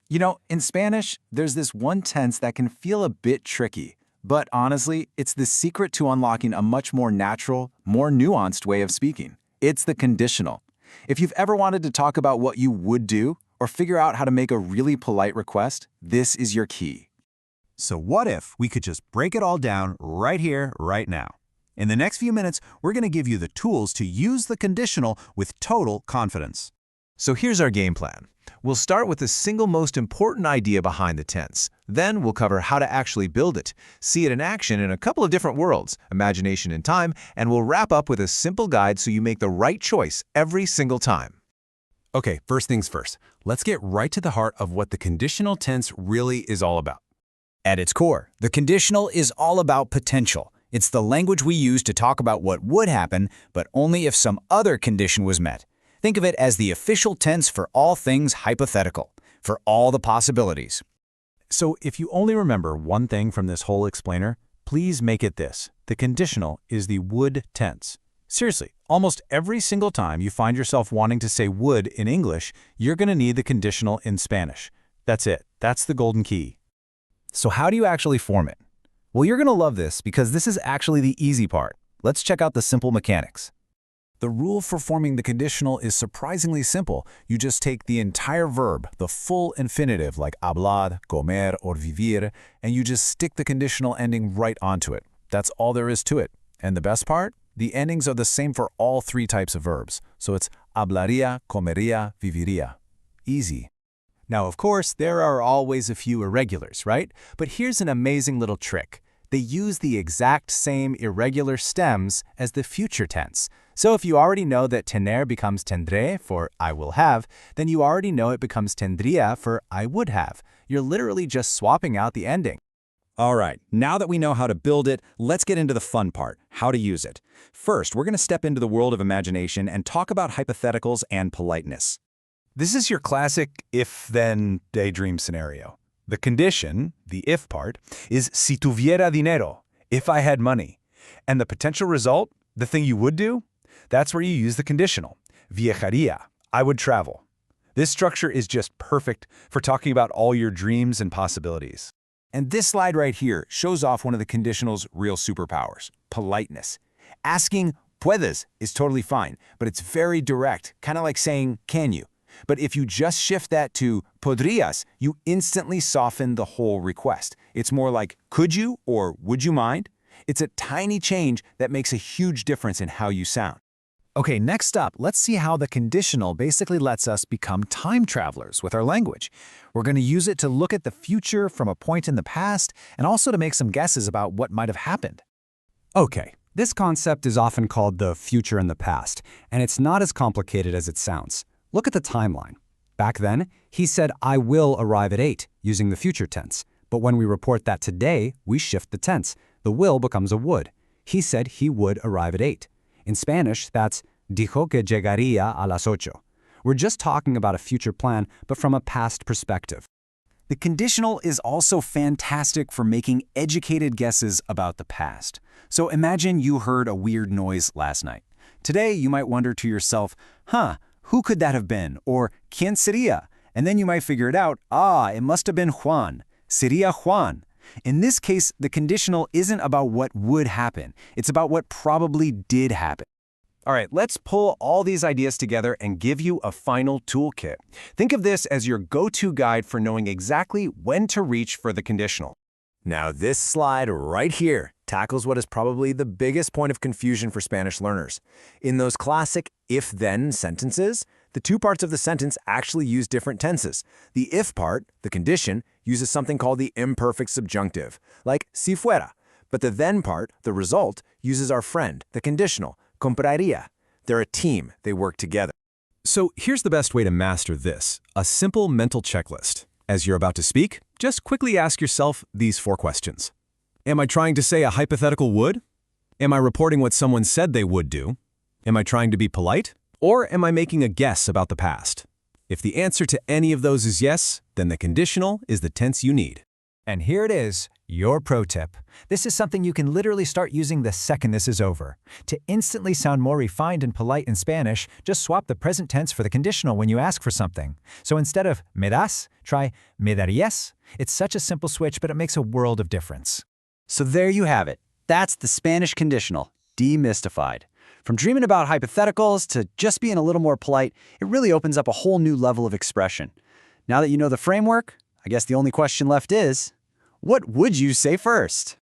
You know, in Spanish, there's this one tense that can feel a bit tricky, but honestly, it's the secret to unlocking a much more natural, more nuanced way of speaking. It's the conditional. If you've ever wanted to talk about what you would do or figure out how to make a really polite request, this is your key. So what if we could just break it all down right here, right now? In the next few minutes, we're going to give you the tools to use the conditional with total confidence. So here's our game plan. We'll start with the single most important idea behind the tense. Then we'll cover how to actually build it, see it in action in a couple of different worlds, imagination and time, and we'll wrap up with a simple guide so you make the right choice every single time. Okay, first things first. Let's get right to the heart of what the conditional tense really is all about. At its core, the conditional is all about potential. It's the language we use to talk about what would happen, but only if some other condition was met. Think of it as the official tense for all things hypothetical, for all the possibilities. So if you only remember one thing from this whole explainer, please make it this. The conditional is the would tense. Seriously, almost every single time you find yourself wanting to say would in English, you're going to need the conditional in Spanish. That's it. That's the golden key. So how do you actually form it? Well, you're going to love this because this is actually the easy part. Let's check out the simple mechanics. The rule for forming the conditional is surprisingly simple. You just take the entire verb, the full infinitive like hablar, comer, or vivir, and you just stick the conditional ending right onto it. That's all there is to it. And the best part? The endings are the same for all three types of verbs. So it's hablaría, comería, viviría. Easy. Now, of course, there are always a few irregulars, right? But here's an amazing little trick. They use the exact same irregular stems as the future tense. So if you already know that tener becomes tendré for I will have, then you already know it becomes tendría for I would have. You're literally just swapping out the ending. All right, now that we know how to build it, let's get into the fun part, how to use it. First, we're going to step into the world of imagination and talk about hypotheticals and politeness. This is your classic if-then daydream scenario. The condition, the if part, is si tuviera dinero, if I had money. And the potential result, the thing you would do, that's where you use the conditional. Viajaría, I would travel. This structure is just perfect for talking about all your dreams and possibilities. And this slide right here shows off one of the conditional's real superpowers, politeness. Asking puedes is totally fine, but it's very direct, kind of like saying can you. But if you just shift that to podrías, you instantly soften the whole request. It's more like could you or would you mind? It's a tiny change that makes a huge difference in how you sound. Okay, next up, let's see how the conditional basically lets us become time travelers with our language. We're going to use it to look at the future from a point in the past and also to make some guesses about what might have happened. Okay, this concept is often called the future and the past, and it's not as complicated as it sounds. Look at the timeline. Back then, he said, I will arrive at 8, using the future tense. But when we report that today, we shift the tense. The will becomes a would. He said he would arrive at 8. In Spanish, that's dijo que llegaría a las 8. We're just talking about a future plan, but from a past perspective. The conditional is also fantastic for making educated guesses about the past. So imagine you heard a weird noise last night. Today, you might wonder to yourself, who could that have been? Or, ¿quién sería? And then you might figure it out, it must have been Juan. Sería Juan. In this case, the conditional isn't about what would happen. It's about what probably did happen. All right, let's pull all these ideas together and give you a final toolkit. Think of this as your go-to guide for knowing exactly when to reach for the conditional. Now, this slide right here tackles what is probably the biggest point of confusion for Spanish learners. In those classic if-then sentences, the two parts of the sentence actually use different tenses. The if part, the condition, uses something called the imperfect subjunctive, like si fuera. But the then part, the result, uses our friend, the conditional, compraría. They're a team. They work together. So here's the best way to master this, a simple mental checklist. As you're about to speak, just quickly ask yourself these 4 questions. Am I trying to say a hypothetical would? Am I reporting what someone said they would do? Am I trying to be polite? Or am I making a guess about the past? If the answer to any of those is yes, then the conditional is the tense you need. And here it is. Your pro tip. This is something you can literally start using the second this is over. To instantly sound more refined and polite in Spanish, just swap the present tense for the conditional when you ask for something. So instead of me das, try me darías. It's such a simple switch, but it makes a world of difference. So there you have it. That's the Spanish conditional, demystified. From dreaming about hypotheticals to just being a little more polite, it really opens up a whole new level of expression. Now that you know the framework, I guess the only question left is, what would you say first?